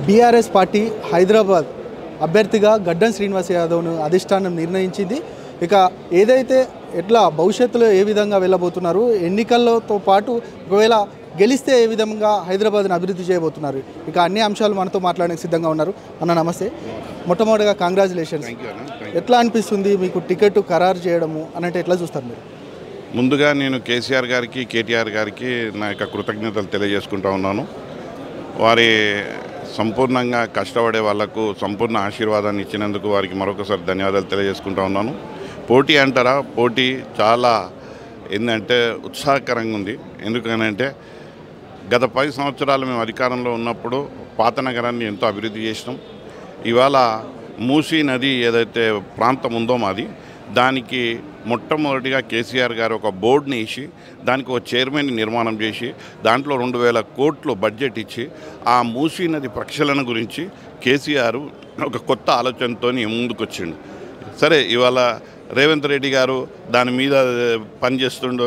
BRS party Hyderabad అభ్యర్థిగా గడ్డం శ్రీనివాస్ యాదవ్ను అధిష్టానం నిర్ణయించింది. ఇక ఏదైతే ఎట్లా భవిష్యత్తులో ఏ విధంగా వెళ్ళబోతున్నారు, ఎన్నికలతో పాటు ఒకవేళ గెలిస్తే ఏ విధంగా హైదరాబాద్ని అభివృద్ధి చేయబోతున్నారు, ఇక అన్ని అంశాలు మనతో మాట్లాడడానికి సిద్ధంగా ఉన్నారు. అన్న నమస్తే. మొట్టమొదటిగా కంగ్రాచులేషన్స్. ఎట్లా అనిపిస్తుంది మీకు టికెట్ ఖరారు చేయడము అని అంటే ఎట్లా చూస్తారు మీరు? ముందుగా నేను కేసీఆర్ గారికి కేటీఆర్ గారికి నా యొక్క కృతజ్ఞతలు తెలియజేసుకుంటా ఉన్నాను. వారి సంపూర్ణంగా కష్టపడే వాళ్లకు సంపూర్ణ ఆశీర్వాదాన్ని ఇచ్చినందుకు వారికి మరొకసారి ధన్యవాదాలు తెలియజేసుకుంటా ఉన్నాను. పోటీ అంటారా, పోటీ చాలా ఏంటంటే ఉత్సాహకరంగా ఉంది. ఎందుకనంటే గత 10 సంవత్సరాలు మేము అధికారంలో ఉన్నప్పుడు పాత నగరాన్ని ఎంతో అభివృద్ధి చేసినాం. ఇవాళ మూసీ నది ఏదైతే ప్రాంతం ఉందో మాది, దానికి మొట్టమొదటిగా కేసీఆర్ గారు ఒక బోర్డుని వేసి దానికి ఒక చైర్మన్ నిర్మాణం చేసి దాంట్లో 2000 కోట్లు బడ్జెట్ ఇచ్చి ఆ మూసీ నది ప్రక్షాళన గురించి కేసీఆర్ ఒక కొత్త ఆలోచనతో ముందుకొచ్చిండు. సరే, ఇవాళ రేవంత్ రెడ్డి గారు దాని మీద పనిచేస్తుండ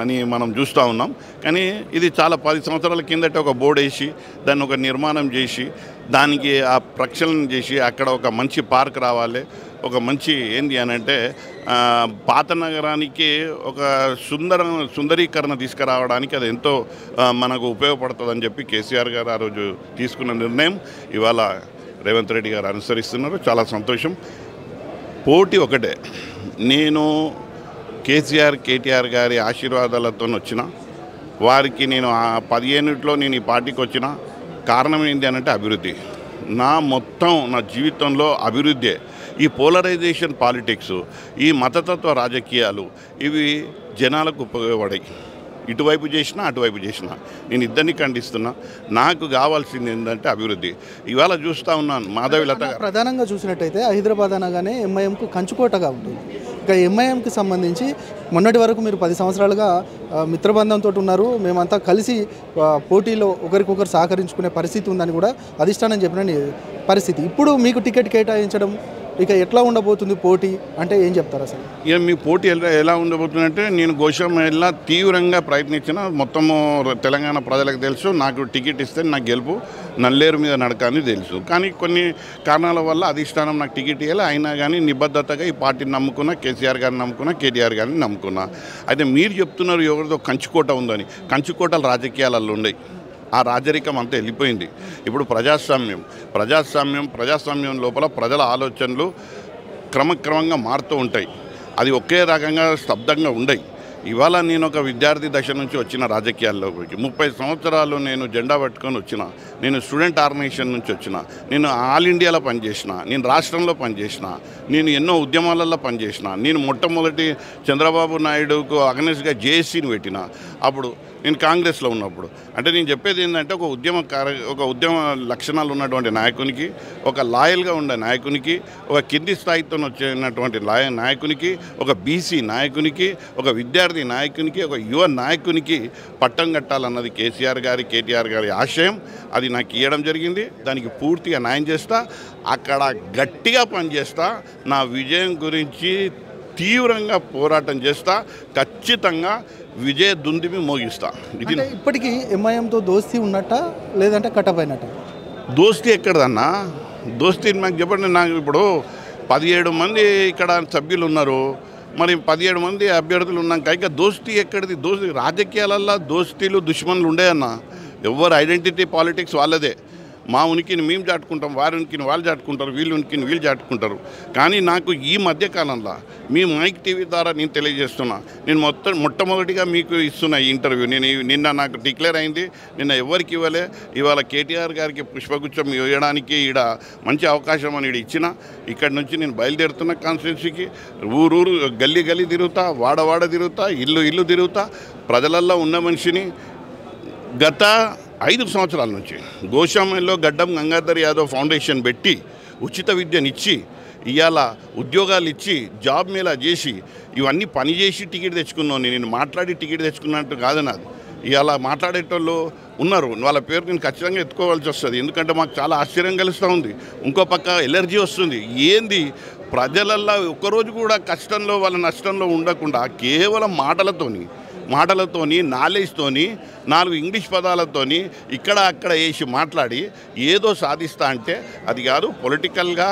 అని మనం చూస్తూ ఉన్నాం. కానీ ఇది చాలా 10 సంవత్సరాల కిందట ఒక బోర్డు వేసి దాన్ని ఒక నిర్మాణం చేసి దానికి ఆ ప్రక్షాళన చేసి అక్కడ ఒక మంచి పార్క్ రావాలి, ఒక మంచి ఏంది అని అంటే పాత నగరానికి ఒక సుందరీకరణ తీసుకురావడానికి అది ఎంతో మనకు ఉపయోగపడుతుందని చెప్పి కేసీఆర్ గారు ఆ రోజు తీసుకున్న నిర్ణయం ఇవాళ రేవంత్ రెడ్డి గారు అనుసరిస్తున్నారు. చాలా సంతోషం. పోటీ ఒకటే. నేను కేసీఆర్ కేటీఆర్ గారి ఆశీర్వాదాలతో వచ్చిన వారికి నేను 15 నేను ఈ పార్టీకి వచ్చిన కారణం ఏంటి అనంటే అభివృద్ధి. నా జీవితంలో అభివృద్ధే. ఈ పోలరైజేషన్ పాలిటిక్స్, ఈ మతతత్వ రాజకీయాలు ఇవి జనాలకు ఉపయోగపడాయి. ఇటువైపు చేసినా అటువైపు చేసినా నేను ఇద్దరిని ఖండిస్తున్నా. నాకు కావాల్సింది ఏంటంటే అభివృద్ధి. ఇవాళ చూస్తూ ఉన్నాను మాధవిలత ప్రధానంగా చూసినట్టయితే హైదరాబాద్ అనగానే ఎంఐఎంకు కంచుకోటగా ఉంటుంది. ఇక ఎంఐఎంకి సంబంధించి మొన్నటి వరకు మీరు 10 సంవత్సరాలుగా మిత్రబంధంతో ఉన్నారు, మేమంతా కలిసి పోటీలో ఒకరికొకరు సహకరించుకునే పరిస్థితి ఉందని కూడా అధిష్టానం చెప్పిన పరిస్థితి. ఇప్పుడు మీకు టికెట్ కేటాయించడం ఇక ఎట్లా ఉండబోతుంది పోటీ అంటే ఏం చెప్తారు అసలు? ఇక మీ పోటీ ఎలా ఉండబోతుందంటే, నేను గోషామహల్లా తీవ్రంగా ప్రయత్నించిన. మొత్తము తెలంగాణ ప్రజలకు తెలుసు నాకు టికెట్ ఇస్తే నాకు గెలుపు నల్లేరు మీద నడక అని తెలుసు. కానీ కొన్ని కారణాల వల్ల అధిష్టానం నాకు టికెట్ ఇవ్వాలి. అయినా కానీ నిబద్ధతగా ఈ పార్టీని నమ్ముకున్నా, కేసీఆర్ గారిని నమ్ముకున్నా, కేటీఆర్ గారిని నమ్ముకున్నా. అయితే మీరు చెప్తున్నారు ఎవరిదో కంచుకోట ఉందని. కంచుకోటలు రాజకీయాలలో ఉన్నాయి. ఆ రాజరికం అంతా వెళ్ళిపోయింది. ఇప్పుడు ప్రజాస్వామ్యం లోపల ప్రజల ఆలోచనలు క్రమక్రమంగా మారుతూ ఉంటాయి. అది ఒకే రకంగా స్తబ్దంగా ఉండయి. ఇవాళ నేను ఒక విద్యార్థి దశ నుంచి వచ్చిన రాజకీయాల్లోకి 30 సంవత్సరాలు నేను జెండా పట్టుకొని వచ్చిన. నేను స్టూడెంట్ ఆర్గనైజేషన్ నుంచి వచ్చిన. నేను ఆల్ ఇండియాలో పనిచేసిన, నేను రాష్ట్రంలో పనిచేసిన, నేను ఎన్నో ఉద్యమాలలో పనిచేసిన. నేను మొట్టమొదటి చంద్రబాబు నాయుడుకు అగనెస్ట్గా జేఏసీని పెట్టిన. అప్పుడు నేను కాంగ్రెస్లో ఉన్నప్పుడు. అంటే నేను చెప్పేది ఏంటంటే ఒక ఉద్యమ లక్షణాలు ఉన్నటువంటి నాయకునికి, ఒక లాయల్గా ఉండే నాయకునికి, ఒక కింది స్థాయితో వచ్చినటువంటి నాయకునికి, ఒక బీసీ నాయకునికి, ఒక విద్యార్థి నాయకునికి, ఒక యువ నాయకునికి పట్టం కట్టాలన్నది కేసీఆర్ గారి కేటీఆర్ గారి ఆశయం. అది నాకు ఇవ్వడం జరిగింది. దానికి పూర్తిగా న్యాయం చేస్తా, అక్కడ గట్టిగా పనిచేస్తా, నా విజయం గురించి తీవ్రంగా పోరాటం చేస్తా, ఖచ్చితంగా విజయ దుందుమి మోగిస్తా. ఇది ఇప్పటికీ ఎంఐఎంతో దోస్తీ ఉన్నట్ట లేదంటే కట్టపోయినట్ట? దోస్తీ ఎక్కడదన్నా? దోస్తీ నాకు చెప్పండి. నాకు ఇప్పుడు 17 మంది ఇక్కడ సభ్యులు ఉన్నారు, మరి 17 మంది అభ్యర్థులు ఉన్నాక ఇక దోస్తీ ఎక్కడిది? రాజకీయాలల్లో దోస్తీలు దుష్మన్లు ఉండేయన్నా. ఎవరు ఐడెంటిటీ పాలిటిక్స్ వాళ్ళదే. మా ఉనికిని మేము చాటుకుంటాం, వారి ఉనికిని వాళ్ళు చాటుకుంటారు, వీళ్ళ ఉనికిని వీళ్ళు చాటుకుంటారు. కానీ నాకు ఈ మధ్యకాలంలో మీ మైక్ టీవీ ద్వారా నేను తెలియజేస్తున్నా, నేను మొట్టమొదటిగా మీకు ఇస్తున్న ఈ ఇంటర్వ్యూ నిన్న నాకు డిక్లేర్ అయింది. నిన్న ఎవరికి ఇవ్వలే. ఇవాళ కేటీఆర్ గారికి పుష్పగుచ్చం ఇవ్వడానికి ఈడ మంచి అవకాశం అని ఇచ్చిన. ఇక్కడి నుంచి నేను బయలుదేరుతున్న కాన్స్టిట్యున్సీకి ఊరూరు గల్లీ గల్లీ తిరుగుతా, వాడవాడ తిరుగుతా, ఇల్లు తిరుగుతా. ప్రజలల్లో ఉన్న మనిషిని గత 5 సంవత్సరాల నుంచి గోషామహల్లో గడ్డం గంగాధర్ యాదవ్ ఫౌండేషన్ పెట్టి ఉచిత విద్యనిచ్చి, ఇవాళ ఉద్యోగాలు ఇచ్చి, జాబ్ మేళా చేసి, ఇవన్నీ పని చేసి టికెట్ తెచ్చుకున్నాను. నేను మాట్లాడి టికెట్ తెచ్చుకున్నట్టు కాదన్నది. ఇవాళ మాట్లాడేటోళ్ళు ఉన్నారు, వాళ్ళ పేరు నేను ఖచ్చితంగా ఎత్తుకోవాల్సి వస్తుంది. ఎందుకంటే మాకు చాలా ఆశ్చర్యం కలుస్తూ ఉంది. ఇంకో పక్క ఎలర్జీ వస్తుంది. ఏంది ప్రజలల్లో ఒక్కరోజు కూడా కష్టంలో వాళ్ళ నష్టంలో ఉండకుండా కేవలం మాటలతోని మాటలతోని నాలెడ్జ్తోని 4 ఇంగ్లీష్ పదాలతోని ఇక్కడ అక్కడ వేసి మాట్లాడి ఏదో సాధిస్తా అంటే అది కాదు. పొలిటికల్గా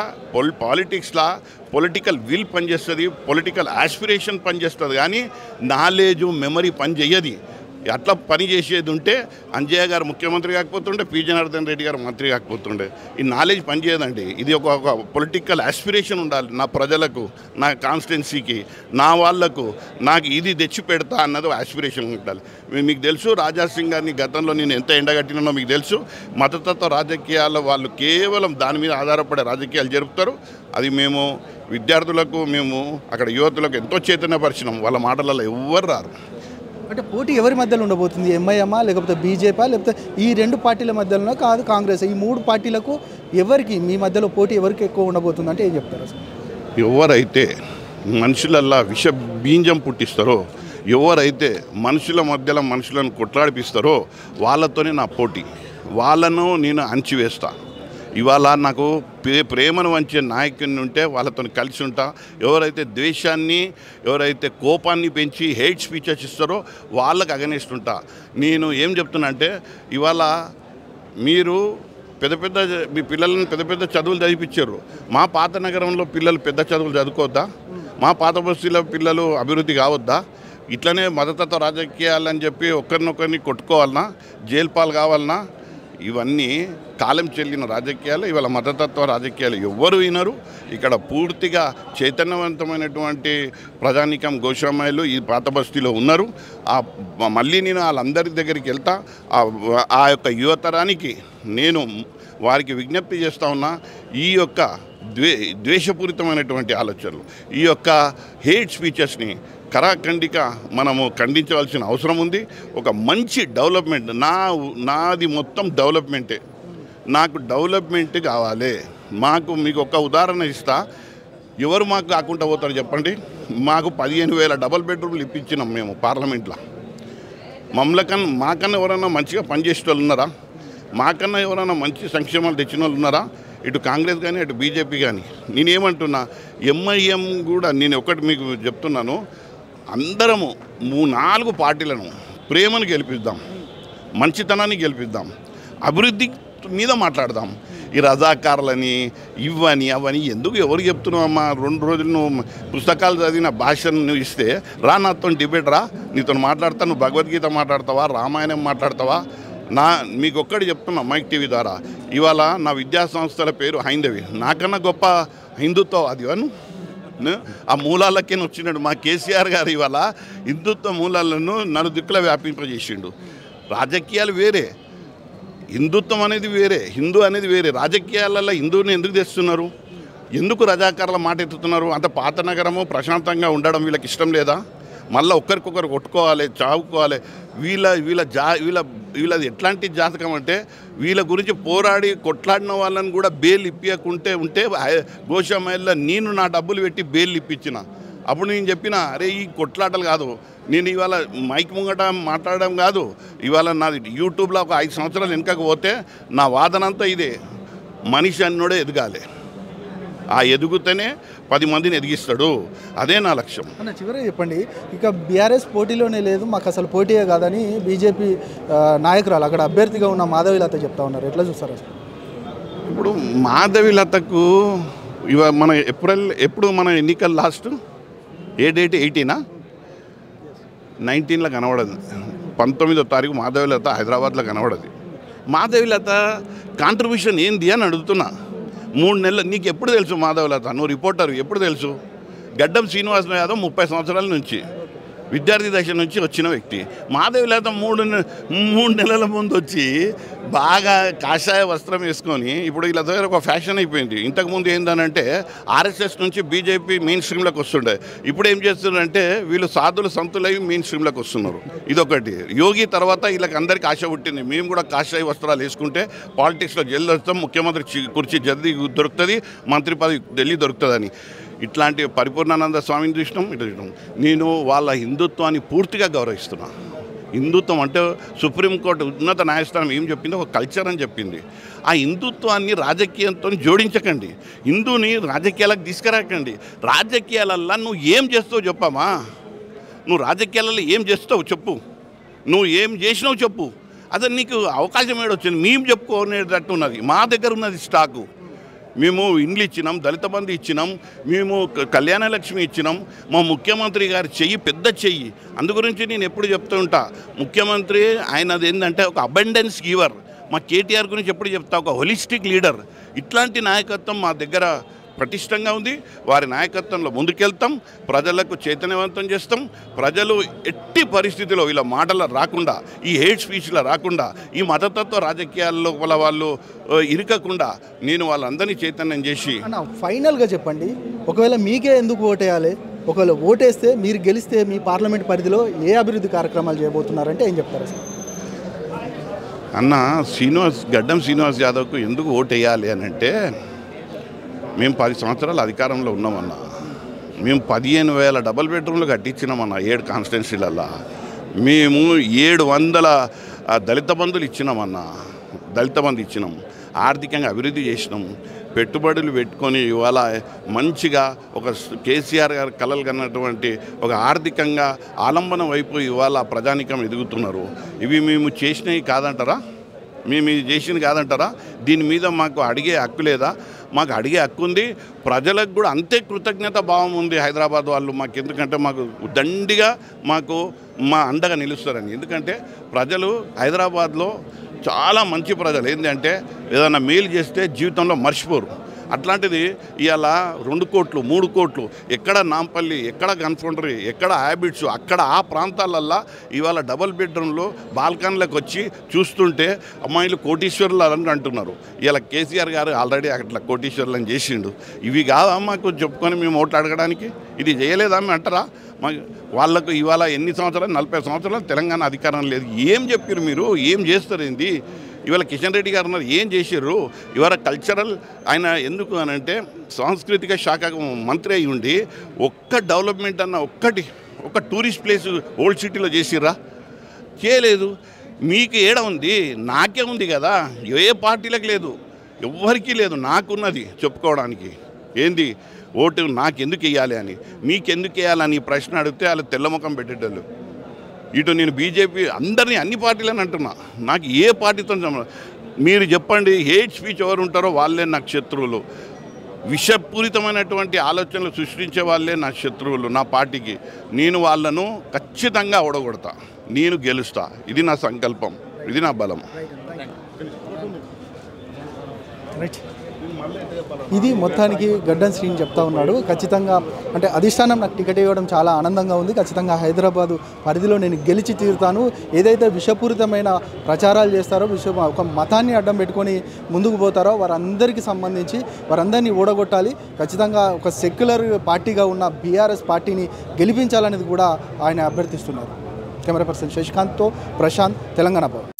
పాలిటిక్స్లా పొలిటికల్ విల్ పనిచేస్తుంది, పొలిటికల్ ఆస్పిరేషన్ పనిచేస్తుంది, కానీ నాలెడ్జ్ మెమరీ పని చేయది. అట్లా పని చేసేది ఉంటే అంజయ్య గారు ముఖ్యమంత్రి కాకపోతుండే, పి జనార్దన్ రెడ్డి గారు మంత్రి కాకపోతుండే. ఈ నాలెడ్జ్ పనిచేయదండి. ఇది ఒక పొలిటికల్ ఆస్పిరేషన్ ఉండాలి. నా ప్రజలకు, నా కాన్స్టిట్యున్సీకి, నా వాళ్లకు నాకు ఇది తెచ్చి పెడతా అన్నది ఆస్పిరేషన్ ఉండాలి. మీకు తెలుసు రాజా సింగ్ గారిని గతంలో నేను ఎంత ఎండగట్టినానో మీకు తెలుసు. మతతత్వ రాజకీయాల్లో వాళ్ళు కేవలం దాని మీద ఆధారపడే రాజకీయాలు జరుపుతారు. అది మేము విద్యార్థులకు, మేము అక్కడ యువతులకు ఎంతో చైతన్యపరిచినాం. వాళ్ళ మాటలలో ఎవ్వరు రారు. అంటే పోటీ ఎవరి మధ్యలో ఉండబోతుంది? ఎంఐఎమ్మా లేకపోతే బీజేపీ లేకపోతే ఈ 2 పార్టీల మధ్యలో కాదు కాంగ్రెస్? ఈ 3 పార్టీలకు ఎవరికి మీ మధ్యలో పోటీ ఎవరికి ఎక్కువ ఉండబోతుంది అంటే ఏం చెప్తారు అసలు? ఎవరైతే మనుషులల్లా విష బీంజం పుట్టిస్తారో, ఎవరైతే మనుషుల మధ్యలో మనుషులను కొట్లాడిపిస్తారో వాళ్ళతోనే నా పోటీ. వాళ్ళను నేను అణచివేస్తా. ఇవాళ నాకు ప్రేమను వంచే నాయకుని ఉంటే వాళ్ళతో కలిసి ఉంటా. ఎవరైతే ద్వేషాన్ని, ఎవరైతే కోపాన్ని పెంచి హేట్ స్పీచెస్ ఇస్తారో వాళ్ళకి అగనెస్ట్ ఉంటా. నేను ఏం చెప్తున్నా అంటే, ఇవాళ మీరు మీ పిల్లలను పెద్ద చదువులు చదివించారు. మా పాత నగరంలో పిల్లలు పెద్ద చదువులు చదువుకోవద్దా? మా పాత బస్తీల పిల్లలు అభివృద్ధి కావద్దా? ఇట్లనే మతతత్వ రాజకీయాలని చెప్పి ఒకరినొకరిని కొట్టుకోవాలన్నా, జైలు పాలు కావాలన్నా? ఇవన్నీ కాలం చెల్లిన రాజకీయాలు. ఇవాళ మతతత్వ రాజకీయాలు ఎవ్వరు వినరు. ఇక్కడ పూర్తిగా చైతన్యవంతమైనటువంటి ప్రజానీకం గోషామాయిలు ఈ పాత బస్తీలో ఉన్నారు. మళ్ళీ నేను వాళ్ళందరి దగ్గరికి వెళ్తా. ఆ యొక్క యువతరానికి నేను వారికి విజ్ఞప్తి చేస్తూ ఉన్నా. ఈ యొక్క ద్వేషపూరితమైనటువంటి ఆలోచనలు, ఈ యొక్క హేట్ స్పీచెస్ని కరాఖండిక మనము ఖండించవలసిన అవసరం ఉంది. ఒక మంచి డెవలప్మెంట్, నాది మొత్తం డెవలప్మెంటే. నాకు డెవలప్మెంట్ కావాలి. మీకు ఒక ఉదాహరణ ఇస్తా. ఎవరు మాకు కాకుండా పోతారు చెప్పండి? మాకు 15,000 డబుల్ బెడ్రూమ్లు ఇప్పించినాం మేము పార్లమెంట్లో. మాకన్నా ఎవరైనా మంచిగా పనిచేసే వాళ్ళు ఉన్నారా? మాకన్నా ఎవరైనా మంచి సంక్షేమాలు తెచ్చిన వాళ్ళు ఉన్నారా? ఇటు కాంగ్రెస్ కానీ అటు బీజేపీ కానీ. నేనేమంటున్నా, ఎంఐఎం కూడా నేను ఒకటి మీకు చెప్తున్నాను. అందరము 4 పార్టీలను ప్రేమను గెలిపిద్దాం, మంచితనాన్ని గెలిపిద్దాం, అభివృద్ధి మీద మాట్లాడదాం. ఈ రజాకారులని ఇవని అవని ఎందుకు ఎవరు చెప్తున్నావమ్మా? 2 రోజులు నువ్వు పుస్తకాలు చదివిన భాషను నువ్వు ఇస్తే రా, నాతో డిబేట్ రా, నీతో మాట్లాడతా. నువ్వు భగవద్గీత మాట్లాడతావా, రామాయణం మాట్లాడతావా? మీకు ఒక్కటి చెప్తున్నా మైక్ టీవీ ద్వారా. ఇవాళ నా విద్యా సంస్థల పేరు హైందవి. నాకన్నా గొప్ప హిందుత్వవాది అను. ఆ మూలాలకే వచ్చినాడు మా కేసీఆర్ గారు. ఇవాళ హిందుత్వ మూలాలను 4 దిక్కుల వ్యాపింపజేసిండు. రాజకీయాలు వేరే, హిందుత్వం అనేది వేరే, హిందూ అనేది వేరే. రాజకీయాలలో హిందువుని ఎందుకు తెస్తున్నారు? ఎందుకు రజాకారుల మాట ఎత్తుతున్నారు? అంత పాత నగరము ప్రశాంతంగా ఉండడం వీళ్ళకి ఇష్టం లేదా? మళ్ళీ ఒకరికొకరు కొట్టుకోవాలి, చావుకోవాలి. వీళ్ళది ఎట్లాంటి జాతకం అంటే, వీళ్ళ గురించి పోరాడి కొట్లాడిన వాళ్ళని కూడా బెయిల్ ఉంటే గోషామాయిల్లో నేను నా డబ్బులు పెట్టి బెయిల్ ఇప్పించిన. అప్పుడు నేను చెప్పిన, అరే ఈ కొట్లాటలు కాదు, నేను ఇవాళ మైక్ ముంగట మాట్లాడడం కాదు. ఇవాళ నాది యూట్యూబ్లో ఒక 5 సంవత్సరాలు వెనుకకు పోతే నా వాదనంతా ఇదే. మనిషి అన్నోడే ఎదగాలి. ఆ ఎదుగుతూనే 10 మందిని ఎదిగిస్తాడు. అదే నా లక్ష్యం. అన్న చివరిగా చెప్పండి, ఇక బీఆర్ఎస్ పోటీలోనే లేదు, మాకు అసలు పోటీయే కాదని బీజేపీ నాయకురాలు అక్కడ అభ్యర్థిగా ఉన్న మాధవీలత చెప్తా ఉన్నారు. ఎట్లా చూస్తారు అసలు? ఇప్పుడు మాధవీలతకు మన ఎప్పుడు మన ఎన్నికలు లాస్ట్ ఏ డేట్? 18 19లో కనబడదు. 19వ తారీఖు మాధవీలత హైదరాబాద్లో కనబడదు. మాధవీలత కాంట్రిబ్యూషన్ ఏంది అని అడుగుతున్నా. 3 నెలలు నీకు ఎప్పుడు తెలుసు మాధవీలత? నువ్వు రిపోర్టర్, ఎప్పుడు తెలుసు? గడ్డం శ్రీనివాస్ యాదవ్ 30 సంవత్సరాల నుంచి విద్యార్థి దశ నుంచి వచ్చిన వ్యక్తి. మాధవీలత 3 నెలల ముందు వచ్చి బాగా కాషాయ వస్త్రం వేసుకొని, ఇప్పుడు వీళ్ళ దగ్గర ఒక ఫ్యాషన్ అయిపోయింది. ఇంతకుముందు ఏంటనంటే ఆర్ఎస్ఎస్ నుంచి బీజేపీ మెయిన్ స్ట్రీమ్లోకి వస్తుండే. ఇప్పుడు ఏం చేస్తున్నారంటే వీళ్ళు సాధులు సంతులై మెయిన్ స్ట్రీమ్లోకి వస్తున్నారు. ఇదొకటి. యోగి తర్వాత వీళ్ళకి అందరికీ ఆశ పుట్టింది, మేము కూడా కాషాయ వస్త్రాలు వేసుకుంటే పాలిటిక్స్లో జల్ది వస్తాం, ముఖ్యమంత్రి కుర్చీ జల్దీ దొరుకుతుంది, మంత్రి పదవి ఢిల్లీ దొరుకుతుందని. ఇట్లాంటి పరిపూర్ణానంద స్వామిని చూసినాం. ఇట్లా చూసినాం. నేను వాళ్ళ హిందుత్వాన్ని పూర్తిగా గౌరవిస్తున్నా. హిందుత్వం అంటే సుప్రీంకోర్టు ఉన్నత న్యాయస్థానం ఏం చెప్పింది? ఒక కల్చర్ అని చెప్పింది. ఆ హిందుత్వాన్ని రాజకీయంతో జోడించకండి, హిందూని రాజకీయాలకు తీసుకురాకండి. రాజకీయాలల్లో నువ్వు ఏం చేస్తావు చెప్పమ్మా? నువ్వు రాజకీయాలలో ఏం చేస్తావు చెప్పు, నువ్వు ఏం చేసినావు చెప్పు. అసలు నీకు అవకాశం ఏడొచ్చింది, మేము చెప్పుకోనేటట్టు ఉన్నది. మా దగ్గర ఉన్నది స్టాకు. మేము ఇండ్లు ఇచ్చినాం, దళిత బంధు ఇచ్చినాం, మేము కళ్యాణ లక్ష్మి ఇచ్చినాం. మా ముఖ్యమంత్రి గారి చెయ్యి పెద్ద చెయ్యి. అందు గురించి నేను ఎప్పుడు చెప్తూ ఉంటా, ముఖ్యమంత్రి ఆయనది ఏంటంటే ఒక అబండెన్స్ గివర్. మా కేటీఆర్ గురించి ఎప్పుడు చెప్తా, ఒక హోలిస్టిక్ లీడర్. ఇట్లాంటి నాయకత్వం మా దగ్గర పటిష్టంగా ఉంది. వారి నాయకత్వంలో ముందుకెళ్తాం, ప్రజలకు చైతన్యవంతం చేస్తాం. ప్రజలు ఎట్టి పరిస్థితిలో ఇలా మాటలు రాకుండా, ఈ హేట్ స్పీచ్లో రాకుండా, ఈ మతతత్వ రాజకీయాల్లో వాళ్ళు ఇరకకుండా నేను వాళ్ళందరినీ చైతన్యం చేసి. అన్న ఫైనల్గా చెప్పండి, ఒకవేళ మీకే ఎందుకు ఓటేయాలి? ఒకవేళ ఓటేస్తే మీరు గెలిస్తే మీ పార్లమెంట్ పరిధిలో ఏ అభివృద్ధి కార్యక్రమాలు చేయబోతున్నారంటే ఏం చెప్తారు సార్? అన్న గడ్డం శ్రీనివాస్ యాదవ్కు ఎందుకు ఓటేయాలి అని అంటే, మేము 10 సంవత్సరాలు అధికారంలో ఉన్నామన్నా. మేము 15,000 డబుల్ బెడ్రూమ్లు కట్టించినామన్నా 7 కాన్స్టిట్యున్సీలల్లో. మేము 700 దళిత బంధులు ఇచ్చినామన్నా. దళిత బంధు ఇచ్చినాం, ఆర్థికంగా అభివృద్ధి చేసినాం, పెట్టుబడులు పెట్టుకొని ఇవాళ మంచిగా ఒక కేసీఆర్ గారు కలలు కన్నటువంటి ఒక ఆర్థికంగా ఆలంబనం వైపు ఇవాళ ప్రజానికం ఎదుగుతున్నారు. ఇవి మేము చేసినవి కాదంటారా? మేము ఇది చేసింది కాదంటారా? దీని మీద మాకు అడిగే హక్కు లేదా? మాకు అడిగే హక్కు ఉంది. ప్రజలకు కూడా అంతే కృతజ్ఞత భావం ఉంది హైదరాబాద్ వాళ్ళు మాకు. ఎందుకంటే మాకు దండిగా మాకు మా అండగా నిలుస్తారని. ఎందుకంటే ప్రజలు హైదరాబాద్లో చాలా మంచి ప్రజలు. ఏంటంటే ఏదైనా మేలు చేస్తే జీవితంలో మర్చిపోరు. అట్లాంటిది ఇవాళ 2 కోట్లు 3 కోట్లు ఎక్కడ నాంపల్లి, ఎక్కడ కన్ఫౌండరీ, ఎక్కడ హ్యాబిట్స్, అక్కడ ఆ ప్రాంతాలల్లో ఇవాళ డబుల్ బెడ్రూమ్లో బాల్కన్లకు వచ్చి చూస్తుంటే అమ్మాయిలు కోటీశ్వరులు అని అంటున్నారు. ఇవాళ కేసీఆర్ గారు ఆల్రెడీ అట్లా కోటీశ్వరులను చేసిండు. ఇవి కాదా మాకు చెప్పుకొని మేము ఓట్లు అడగడానికి? ఇది చేయలేదా అని అంటారా? వాళ్ళకు ఇవాళ ఎన్ని సంవత్సరాలు, 40 సంవత్సరాలు తెలంగాణ అధికారం లేదు. ఏం చెప్పారు మీరు? ఏం చేస్తారు ఏంది? ఇవాళ కిషన్ రెడ్డి గారు ఉన్నారు, ఏం చేశారు? ఇవాళ కల్చరల్ ఆయన ఎందుకు అని అంటే సాంస్కృతిక శాఖ మంత్రి అయి ఉండి ఒక్క డెవలప్మెంట్ అన్న ఒక టూరిస్ట్ ప్లేస్ ఓల్డ్ సిటీలో చేసిర్రా? చేయలేదు. మీకు ఏడ ఉంది? నాకే ఉంది కదా. ఏ పార్టీలకు లేదు, ఎవ్వరికీ లేదు. నాకున్నది చెప్పుకోవడానికి. ఏంది ఓటు నాకెందుకు వేయాలి అని, మీకెందుకు వేయాలని ప్రశ్న అడిగితే వాళ్ళు తెల్లముఖం పెట్టేటోళ్ళు. ఇటు నేను బీజేపీ అందరినీ అన్ని పార్టీలని అంటున్నా. నాకు ఏ పార్టీతో మీరు చెప్పండి, హేట్ స్పీచ్ ఎవరు ఉంటారో వాళ్ళే నాకు శత్రువులు. విషపూరితమైనటువంటి ఆలోచనలు సృష్టించే వాళ్ళే నా శత్రువులు నా పార్టీకి. నేను వాళ్ళను ఖచ్చితంగా ఓడగొడతా, నేను గెలుస్తా. ఇది నా సంకల్పం, ఇది నా బలం. ఇది మొత్తానికి గడ్డం శ్రీని చెప్తా ఉన్నాడు. ఖచ్చితంగా అంటే అధిష్టానం నాకు టికెట్ ఇవ్వడం చాలా ఆనందంగా ఉంది. ఖచ్చితంగా హైదరాబాదు పరిధిలో నేను గెలిచి తీరుతాను. ఏదైతే విషపూరితమైన ప్రచారాలు చేస్తారో, ఒక మతాన్ని అడ్డం పెట్టుకొని ముందుకు పోతారో వారందరికీ సంబంధించి వారందరినీ ఓడగొట్టాలి. ఖచ్చితంగా ఒక సెక్యులర్ పార్టీగా ఉన్న బీఆర్ఎస్ పార్టీని గెలిపించాలనేది కూడా ఆయన అభ్యర్థిస్తున్నారు. కెమెరా పర్సన్ శశికాంత్తో ప్రశాంత్, తెలంగాణ భవన్.